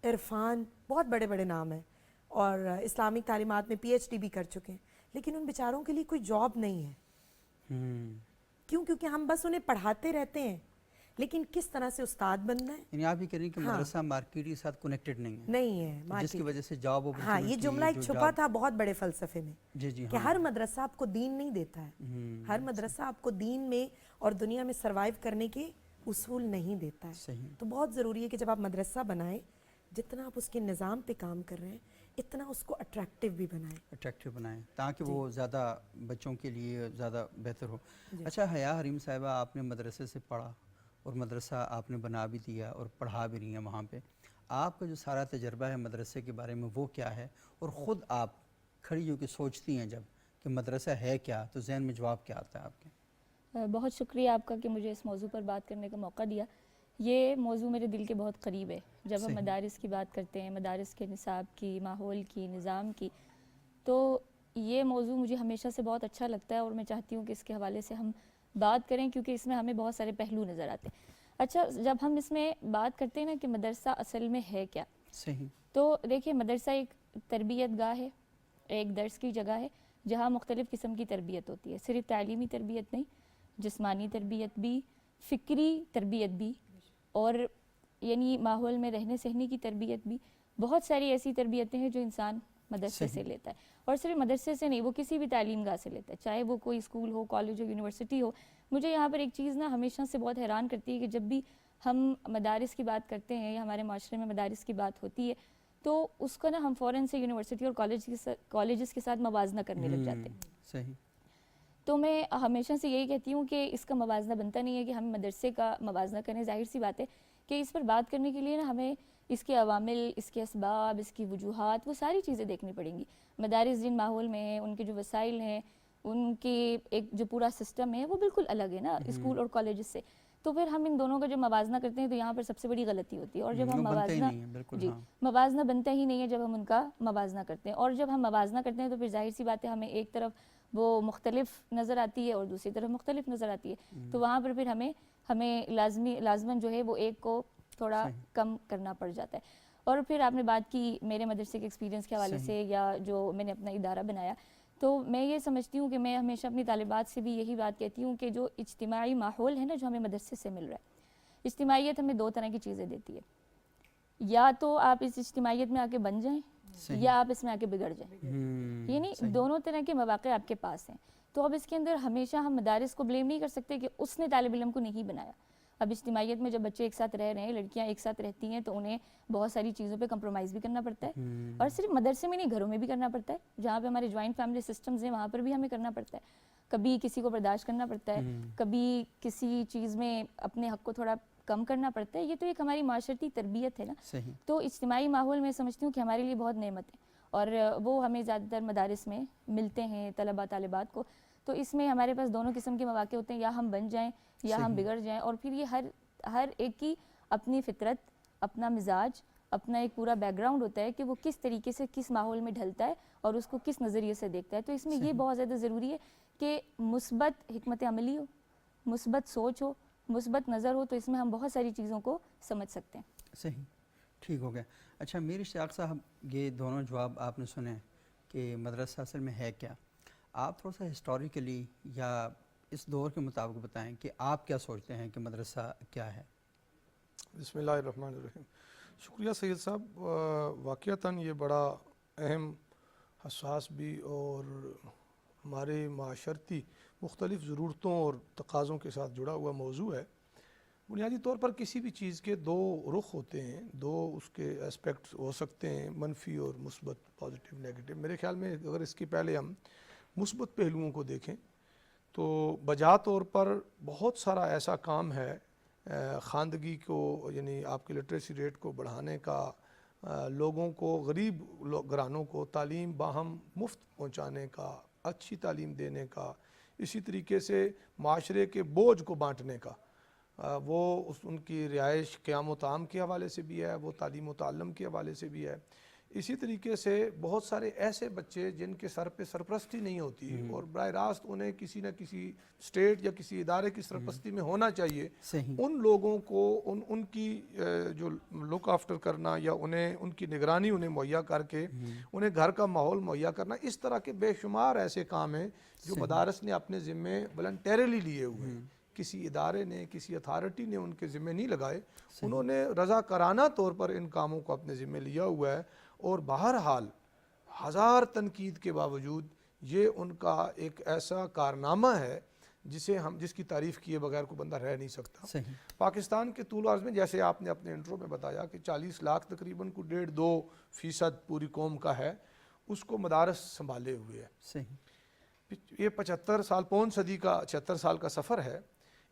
عرفان, بہت بڑے بڑے نام ہیں اور اسلامک تعلیمات میں PhD بھی کر چکے ہیں, لیکن ان بیچاروں کے لیے کوئی جاب نہیں ہے. کیوں؟ کیونکہ ہم بس انہیں پڑھاتے رہتے ہیں, لیکن کس طرح سے استاد بننا ہے.
یعنی آپ یہ کہہ رہی ہیں کہ مدرسہ مارکیٹ کے ساتھ کنیکٹڈ نہیں ہے,
نہیں ہے
جس کی وجہ سے جاب اپورچونٹی.
ہاں, یہ جملہ ایک چھپا تھا بہت بڑے فلسفے میں.
جی جی
کہ ہر مدرسہ آپ کو دین نہیں دیتا ہے, ہر مدرسہ آپ کو دین میں اور دنیا میں سروائیو کرنے کے اصول نہیں دیتا ہے.
صحیح.
تو بہت ضروری ہے کہ جب آپ مدرسہ بنائیں, جتنا آپ اس کے نظام پہ کام کر رہے ہیں اتنا اس کو اٹریکٹیو بھی بنائیں.
اٹریکٹیو بنائیں تاکہ وہ زیادہ بچوں کے لیے زیادہ بہتر ہو. اچھا حیا حریم صاحبہ, آپ نے مدرسے سے پڑھا اور مدرسہ آپ نے بنا بھی دیا اور پڑھا بھی رہی ہیں وہاں پہ. آپ کا جو سارا تجربہ ہے مدرسے کے بارے میں وہ کیا ہے, اور خود آپ کھڑی ہو کے سوچتی ہیں جب کہ مدرسہ ہے کیا, تو ذہن میں جواب کیا آتا ہے آپ کے؟
بہت شکریہ آپ کا کہ مجھے اس موضوع پر بات کرنے کا موقع دیا. یہ موضوع میرے دل کے بہت قریب ہے. جب ہم مدارس کی بات کرتے ہیں, مدارس کے نصاب کی, ماحول کی, نظام کی, تو یہ موضوع مجھے ہمیشہ سے بہت اچھا لگتا ہے اور میں چاہتی ہوں کہ اس کے حوالے سے ہم بات کریں کیونکہ اس میں ہمیں بہت سارے پہلو نظر آتے ہیں. اچھا, جب ہم اس میں بات کرتے ہیں نا کہ مدرسہ اصل میں ہے کیا,
صحیح,
تو دیکھیے مدرسہ ایک تربیت گاہ ہے, ایک درس کی جگہ ہے جہاں مختلف قسم کی تربیت ہوتی ہے. صرف تعلیمی تربیت نہیں, جسمانی تربیت بھی, فکری تربیت بھی, اور یعنی ماحول میں رہنے سہنے کی تربیت بھی. بہت ساری ایسی تربیتیں ہیں جو انسان مدرسے سے لیتا ہے, اور صرف مدرسے سے نہیں, وہ کسی بھی تعلیم گاہ سے لیتا ہے, چاہے وہ کوئی اسکول ہو, کالج ہو, یونیورسٹی ہو. مجھے یہاں پر ایک چیز نا ہمیشہ سے بہت حیران کرتی ہے کہ جب بھی ہم مدارس کی بات کرتے ہیں یا ہمارے معاشرے میں مدارس کی بات ہوتی ہے تو اس کا نا ہم فوراً سے یونیورسٹی اور کالجز کے ساتھ موازنہ کرنے لگ جاتے ہیں.
صحیح.
تو میں ہمیشہ سے یہی کہتی ہوں کہ اس کا موازنہ بنتا نہیں ہے کہ ہم مدرسے کا موازنہ کریں. ظاہر سی بات ہے کہ اس پر بات کرنے کے لیے نا ہمیں اس کے عوامل, اس کے اسباب, اس کی وجوہات, وہ ساری چیزیں دیکھنی پڑیں گی. مدارس جن ماحول میں ہیں, ان کے جو وسائل ہیں, ان کے ایک جو پورا سسٹم ہے وہ بالکل الگ ہے نا اسکول اور کالجز سے. تو پھر ہم ان دونوں کا جب موازنہ کرتے ہیں تو یہاں پر سب سے بڑی غلطی ہوتی ہے. اور جب ہم موازنہ بنتا ہی نہیں ہے جب ہم ان کا موازنہ کرتے ہیں. اور جب ہم موازنہ کرتے ہیں تو پھر ظاہر سی بات ہے ہمیں ایک طرف وہ مختلف نظر آتی ہے اور دوسری طرف مختلف نظر آتی ہے. تو وہاں پر پھر ہمیں لازماً جو ہے وہ ایک کو تھوڑا کم کرنا پڑ جاتا ہے. اور پھر آپ نے بات کی میرے مدرسے کے ایکسپیرینس کے حوالے سے یا جو میں نے اپنا ادارہ بنایا, تو میں یہ سمجھتی ہوں کہ میں ہمیشہ اپنی طالبات سے بھی یہی بات کہتی ہوں کہ جو اجتماعی ماحول ہے نا جو ہمیں مدرسے سے مل رہا ہے, اجتماعیت ہمیں 2 طرح کی چیزیں دیتی ہے. یا تو آپ اس اجتماعیت میں آ کے بن جائیں یا آپ اس میں آ کے بگڑ جائیں, یعنی دونوں طرح کے مواقع آپ کے پاس ہیں. تو اب اس کے اندر ہمیشہ ہم مدارس کو بلیم نہیں کر سکتے کہ اس نے طالب علم کو نہیں بنایا. اب اجتماعیت میں جب بچے ایک ساتھ رہ رہے ہیں, لڑکیاں ایک ساتھ رہتی ہیں, تو انہیں بہت ساری چیزوں پہ کمپرومائز بھی کرنا پڑتا ہے. اور صرف مدرسے میں نہیں, گھروں میں بھی کرنا پڑتا ہے. جہاں پہ ہمارے جوائنٹ فیملی سسٹمز ہیں وہاں پر بھی ہمیں کرنا پڑتا ہے. کبھی کسی کو برداشت کرنا پڑتا ہے, کبھی کسی چیز میں اپنے حق کو تھوڑا کم کرنا پڑتا ہے. یہ تو ایک ہماری معاشرتی تربیت ہے نا. تو اجتماعی ماحول میں سمجھتی ہوں کہ ہمارے لیے بہت نعمت ہے, اور وہ ہمیں زیادہ تر مدارس میں ملتے ہیں طلباء طالبات کو. تو اس میں ہمارے پاس دونوں قسم کے مواقع ہوتے ہیں, یا ہم بن جائیں یا ہم بگڑ جائیں. اور پھر یہ ہر ایک کی اپنی فطرت, اپنا مزاج, اپنا ایک پورا بیک گراؤنڈ ہوتا ہے کہ وہ کس طریقے سے کس ماحول میں ڈھلتا ہے اور اس کو کس نظریے سے دیکھتا ہے. تو اس میں یہ بہت زیادہ ضروری ہے کہ مثبت حکمت عملی ہو, مثبت سوچ ہو, مثبت نظر ہو, تو اس میں ہم بہت ساری چیزوں کو سمجھ سکتے ہیں.
صحیح, ٹھیک ہو گیا. اچھا میر اشتیاق صاحب, یہ دونوں جواب آپ نے سنے کہ مدرسہ اصل میں ہے کیا. آپ تھوڑا سا ہسٹوریکلی یا اس دور کے مطابق بتائیں کہ آپ کیا سوچتے ہیں کہ مدرسہ کیا ہے.
بسم اللہ الرحمن الرحیم. شکریہ سید صاحب. واقعتاً یہ بڑا اہم, حساس بھی اور ہمارے معاشرتی مختلف ضرورتوں اور تقاضوں کے ساتھ جڑا ہوا موضوع ہے. بنیادی طور پر کسی بھی چیز کے 2 رخ ہوتے ہیں, 2 اس کے اسپیکٹس ہو سکتے ہیں, منفی اور مثبت, پازیٹیو نیگیٹو. میرے خیال میں اگر اس کی پہلے ہم مثبت پہلوؤں کو دیکھیں تو بجا طور پر بہت سارا ایسا کام ہے خواندگی کو, یعنی آپ کے لٹریسی ریٹ کو بڑھانے کا, لوگوں کو, غریب گھرانوں کو تعلیم باہم مفت پہنچانے کا, اچھی تعلیم دینے کا, اسی طریقے سے معاشرے کے بوجھ کو بانٹنے کا. وہ ان کی رہائش قیام و طعام کے حوالے سے بھی ہے, وہ تعلیم و تعلم کے حوالے سے بھی ہے. اسی طریقے سے بہت سارے ایسے بچے جن کے سر پہ سرپرستی نہیں ہوتی اور براہ راست انہیں کسی نہ کسی اسٹیٹ یا کسی ادارے کی سرپرستی میں ہونا چاہیے, ان لوگوں کو ان کی جو لک آفٹر کرنا یا انہیں ان کی نگرانی انہیں مہیا کر کے انہیں گھر کا ماحول مہیا کرنا, اس طرح کے بے شمار ایسے کام ہیں جو مدارس نے اپنے ذمے والنٹیرلی لیے ہوئے ہیں. کسی ادارے نے, کسی اتھارٹی نے ان کے ذمہ نہیں لگائے, انہوں نے رضاکارانہ طور پر ان کاموں کو اپنے ذمہ لیا ہوا ہے. اور بہرحال ہزار تنقید کے باوجود یہ ان کا ایک ایسا کارنامہ ہے جس کی تعریف کیے بغیر کوئی بندہ رہ نہیں سکتا. پاکستان کے طول عرض میں, جیسے آپ نے اپنے انٹرو میں بتایا کہ 40 لاکھ تقریباً کو 1.5-2% پوری قوم کا ہے, اس کو مدارس سنبھالے ہوئے ہے. یہ 75 سال, پون صدی کا 76 سال کا سفر ہے.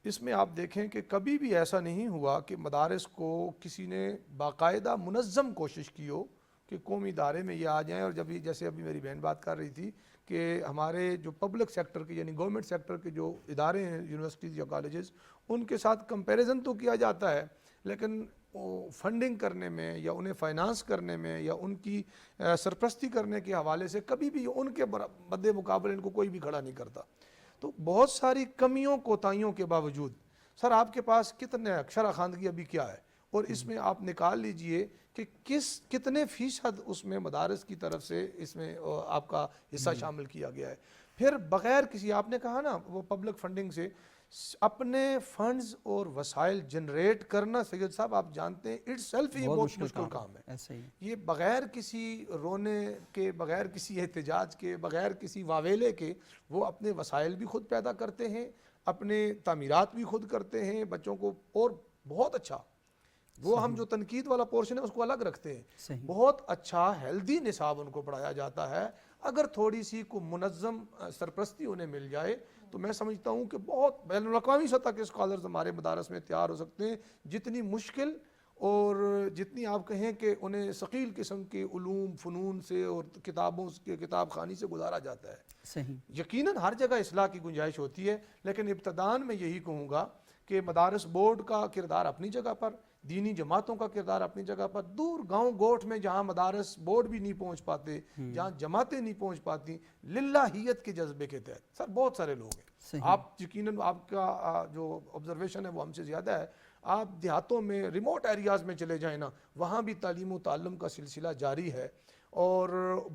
اس میں آپ دیکھیں کہ کبھی بھی ایسا نہیں ہوا کہ مدارس کو کسی نے باقاعدہ منظم کوشش کی ہو کہ قومی ادارے میں یہ آ جائیں. اور جیسے ابھی میری بہن بات کر رہی تھی کہ ہمارے جو پبلک سیکٹر کے, یعنی گورنمنٹ سیکٹر کے جو ادارے ہیں, یونیورسٹیز یا کالجز, ان کے ساتھ کمپیریزن تو کیا جاتا ہے, لیکن فنڈنگ کرنے میں یا انہیں فائنانس کرنے میں یا ان کی سرپرستی کرنے کے حوالے سے کبھی بھی ان کے مد مقابل ان کو کوئی بھی کھڑا نہیں کرتا. تو بہت ساری کمیوں کوتاہیوں کے باوجود, سر آپ کے پاس کتنے شرح خواندگی ابھی کیا ہے, اور اس میں آپ نکال لیجئے کہ کتنے فیصد اس میں مدارس کی طرف سے اس میں آپ کا حصہ شامل کیا گیا ہے. پھر بغیر کسی, آپ نے کہا نا وہ پبلک فنڈنگ سے اپنے فنڈز اور وسائل جنریٹ کرنا, سید صاحب آپ جانتے ہیں اٹ سیلف یہ بہت مشکل کام ہے. یہ بغیر کسی رونے کے, بغیر کسی احتجاج کے, بغیر کسی واویلے کے, وہ اپنے وسائل بھی خود پیدا کرتے ہیں, اپنے تعمیرات بھی خود کرتے ہیں بچوں کو, اور بہت اچھا, وہ ہم جو تنقید والا پورشن ہے اس کو الگ رکھتے ہیں, بہت اچھا ہیلدی نصاب ان کو پڑھایا جاتا ہے. اگر تھوڑی سی کو منظم سرپرستی انہیں مل جائے تو میں سمجھتا ہوں کہ بہت بین الاقوامی سطح کے اسکالرز ہمارے مدارس میں تیار ہو سکتے ہیں. جتنی مشکل اور جتنی آپ کہیں کہ انہیں ثقیل قسم کے علوم فنون سے اور کتابوں کے کتاب خوانی سے گزارا جاتا ہے.
صحیح.
یقیناً ہر جگہ اصلاح کی گنجائش ہوتی ہے، لیکن ابتداً میں یہی کہوں گا کہ مدارس بورڈ کا کردار اپنی جگہ پر، دینی جماعتوں کا کردار اپنی جگہ پر، دور گاؤں گوٹھ میں جہاں مدارس بورڈ بھی نہیں پہنچ پاتے، جہاں جماعتیں نہیں پہنچ پاتی، للہیت کے جذبے کے تحت سر بہت سارے لوگ ہیں. آپ یقیناً آپ کا جو آبزرویشن ہے وہ ہم سے زیادہ ہے. آپ دیہاتوں میں ریموٹ ایریاز میں چلے جائیں نا، وہاں بھی تعلیم و تعلم کا سلسلہ جاری ہے اور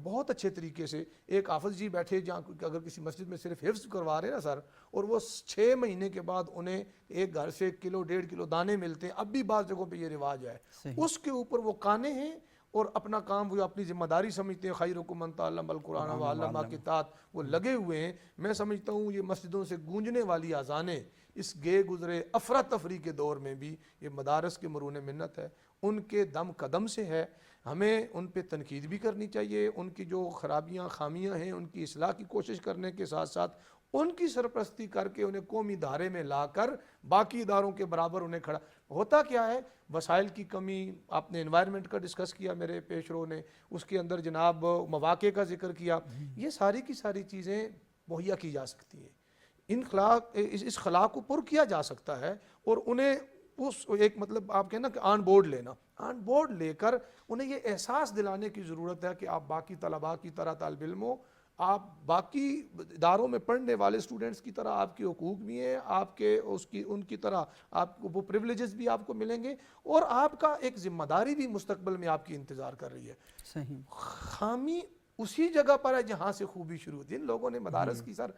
بہت اچھے طریقے سے. ایک حافظ جی بیٹھے جہاں اگر کسی مسجد میں صرف حفظ کروا رہے ہیں نا سر، اور وہ 6 مہینے کے بعد انہیں ایک گھر سے 1 کلو 1.5 کلو دانے ملتے ہیں. اب بھی بعض جگہوں پہ یہ رواج ہے. اس کے اوپر وہ کانے ہیں اور اپنا کام وہ اپنی ذمہ داری سمجھتے ہیں. خیرکم من تعلم القرآن وعلمہ کے تحت وہ لگے ہوئے ہیں. میں سمجھتا ہوں یہ مسجدوں سے گونجنے والی اذانیں اس گئے گزرے افراتفری کے دور میں بھی یہ مدارس کے مرہون منت ہے، ان کے دم قدم سے ہے. ہمیں ان پہ تنقید بھی کرنی چاہیے، ان کی جو خرابیاں خامیاں ہیں ان کی اصلاح کی کوشش کرنے کے ساتھ ساتھ ان کی سرپرستی کر کے انہیں قومی دھارے میں لا کر باقی اداروں کے برابر انہیں کھڑا. ہوتا کیا ہے، وسائل کی کمی، آپ نے انوائرمنٹ کا ڈسکس کیا میرے پیش رو نے، اس کے اندر جناب مواقع کا ذکر کیا. یہ ساری کی ساری چیزیں مہیا کی جا سکتی ہیں. اس خلا کو پر کیا جا سکتا ہے اور انہیں اس ایک مطلب آپ کہنا کہ آن بورڈ لینا، آن بورڈ لے کر انہیں یہ احساس دلانے کی ضرورت ہے کہ آپ باقی طلباء کی طرح طالب علموں، آپ باقی اداروں میں پڑھنے والے اسٹوڈنٹس کی طرح آپ کے حقوق بھی ہیں، آپ کے ان کی طرح آپ کو وہ پریولیجز بھی آپ کو ملیں گے اور آپ کا ایک ذمہ داری بھی مستقبل میں آپ کی انتظار کر رہی ہے.
صحیح.
خامی اسی جگہ پر ہے جہاں سے خوبی شروع ہوتی ہے. ان لوگوں نے مدارس کی سر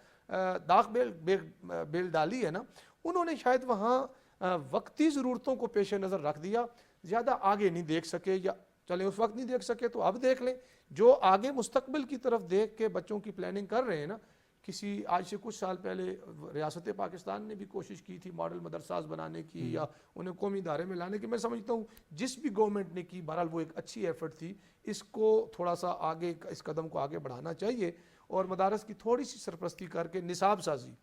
داغ بیل ڈالی ہے نا، انہوں نے شاید وہاں وقتی ضرورتوں کو پیش نظر رکھ دیا، زیادہ آگے نہیں دیکھ سکے. یا چلیں اس وقت نہیں دیکھ سکے تو اب دیکھ لیں. جو آگے مستقبل کی طرف دیکھ کے بچوں کی پلاننگ کر رہے ہیں نا، کسی آج سے کچھ سال پہلے ریاست پاکستان نے بھی کوشش کی تھی ماڈل مدرساز بنانے کی یا انہیں قومی ادارے میں لانے کی. میں سمجھتا ہوں جس بھی گورنمنٹ نے کی، بہرحال وہ ایک اچھی ایفرٹ تھی. اس کو تھوڑا سا آگے اس قدم کو آگے بڑھانا چاہیے اور مدارس کی تھوڑی سی سرپرستی کر کے نصاب سازی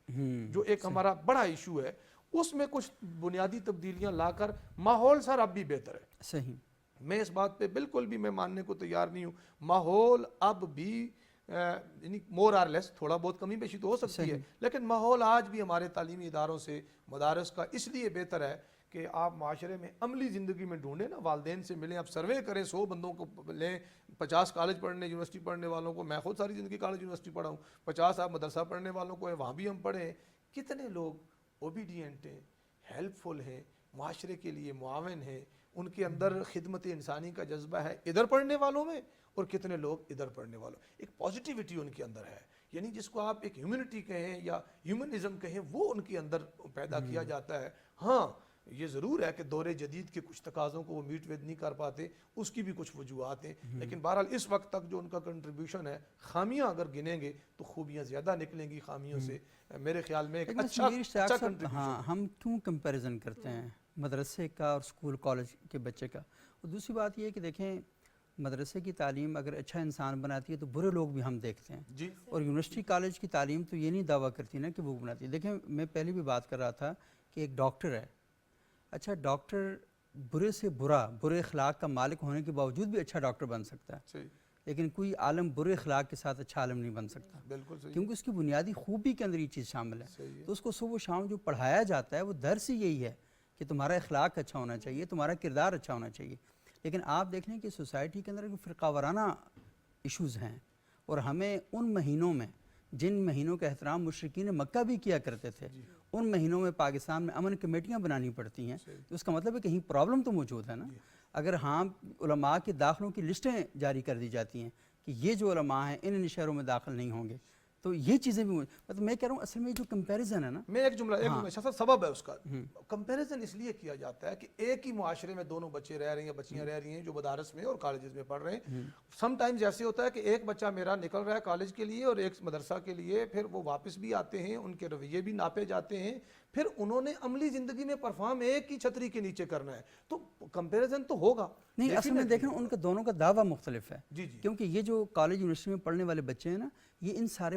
جو ایک ہمارا بڑا ایشو ہے اس میں کچھ بنیادی تبدیلیاں لا کر ماحول سر اب بھی بہتر ہے.
صحیح.
میں اس بات پہ بالکل بھی میں ماننے کو تیار نہیں ہوں. ماحول اب بھی یعنی مور آر لیس تھوڑا بہت کمی بیشی تو ہو سکتی ہے، لیکن ماحول آج بھی ہمارے تعلیمی اداروں سے مدارس کا اس لیے بہتر ہے کہ آپ معاشرے میں عملی زندگی میں ڈھونڈیں نا، والدین سے ملیں، آپ سروے کریں، 100 بندوں کو لیں، 50 کالج پڑھنے یونیورسٹی پڑھنے والوں کو، میں خود ساری زندگی کالج یونیورسٹی پڑھا ہوں، 50 آپ مدرسہ پڑھنے والوں کو ہے، وہاں بھی ہم پڑھیں. کتنے لوگ اوبیڈینٹ ہیں، ہیلپ فل ہیں، معاشرے کے لیے معاون ہیں، ان کے اندر خدمت انسانی کا جذبہ ہے ادھر پڑھنے والوں میں، اور کتنے لوگ ادھر پڑھنے والوں. ایک پازیٹیوٹی ان کے اندر ہے، یعنی جس کو آپ ایک ہیومنٹی کہیں یا ہیومنزم کہیں، وہ ان کے اندر پیدا کیا جاتا ہے. ہاں یہ ضرور ہے کہ دور جدید کے کچھ تقاضوں کو وہ میٹ ود نہیں کر پاتے، اس کی بھی کچھ وجوہات ہیں، لیکن بہرحال اس وقت تک جو ان کا کنٹریبیوشن ہے، خامیاں اگر گنیں گے تو خوبیاں زیادہ نکلیں گی خامیوں سے. میرے خیال میں ایک اچھا کنٹریبیوشن.
ہاں، ہم کیوں کمپیریزن کرتے ہیں مدرسے کا اور اسکول کالج کے بچے کا؟ اور دوسری بات یہ ہے کہ دیکھیں مدرسے کی تعلیم اگر اچھا انسان بناتی ہے تو برے لوگ بھی ہم دیکھتے ہیں
جی.
اور یونیورسٹی کالج کی تعلیم تو یہ نہیں دعویٰ کرتی نا کہ وہ بناتی ہے. دیکھیں میں پہلے بھی بات کر رہا تھا کہ ایک ڈاکٹر ہے، اچھا ڈاکٹر برے سے برے اخلاق کا مالک ہونے کے باوجود بھی اچھا ڈاکٹر بن سکتا ہے.
صحیح.
لیکن کوئی عالم برے اخلاق کے ساتھ اچھا عالم نہیں بن سکتا.
بالکل صحیح.
کیونکہ اس کی بنیادی خوبی کے اندر یہ چیز شامل ہے.
صحیح ہے.
تو اس کو صبح و شام جو پڑھایا جاتا ہے وہ درس ہی یہی ہے کہ تمہارا اخلاق اچھا ہونا چاہیے، تمہارا کردار اچھا ہونا چاہیے. لیکن آپ دیکھ لیں کہ سوسائٹی کے اندر فرقہ وارانہ ایشوز ہیں، اور ہمیں ان مہینوں میں جن مہینوں کا احترام مشرکین مکہ بھی کیا کرتے تھے، ان مہینوں میں پاکستان میں امن کمیٹیاں بنانی پڑتی ہیں. تو اس کا مطلب ہے کہیں پرابلم تو موجود ہے نا. اگر ہاں علماء کے داخلوں کی لسٹیں جاری کر دی جاتی ہیں کہ یہ جو علماء ہیں ان شہروں میں داخل نہیں ہوں گے، تو یہ چیزیں بھی مطلب میں کہہ رہا ہوں اصل میں جو کمپیریزن ہے نا،
میں ایک جملہ سبب ہے اس کا. کمپیریزن اس لیے کیا جاتا ہے کہ ایک ہی معاشرے میں دونوں بچے رہ رہے ہیں یا بچیاں رہ رہی ہیں جو مدارس میں اور کالجز میں پڑھ رہے ہیں. سم ٹائمز ایسے ہوتا ہے کہ ایک بچہ میرا نکل رہا ہے کالج کے لیے اور ایک مدرسہ کے لیے، پھر وہ واپس بھی آتے ہیں، ان کے رویے بھی ناپے جاتے ہیں، پھر انہوں نے عملی زندگی میں پرفارم ایک ہی چھتری کے نیچے کرنا ہے، تو کمپیریزن تو ہوگا.
نہیں اصل میں دیکھیں ان کا دونوں کا دعویٰ مختلف ہے.
جی جی.
کیونکہ یہ جو کالج یونیورسٹی میں پڑھنے والے بچے ہیں نا، یہ ان سارے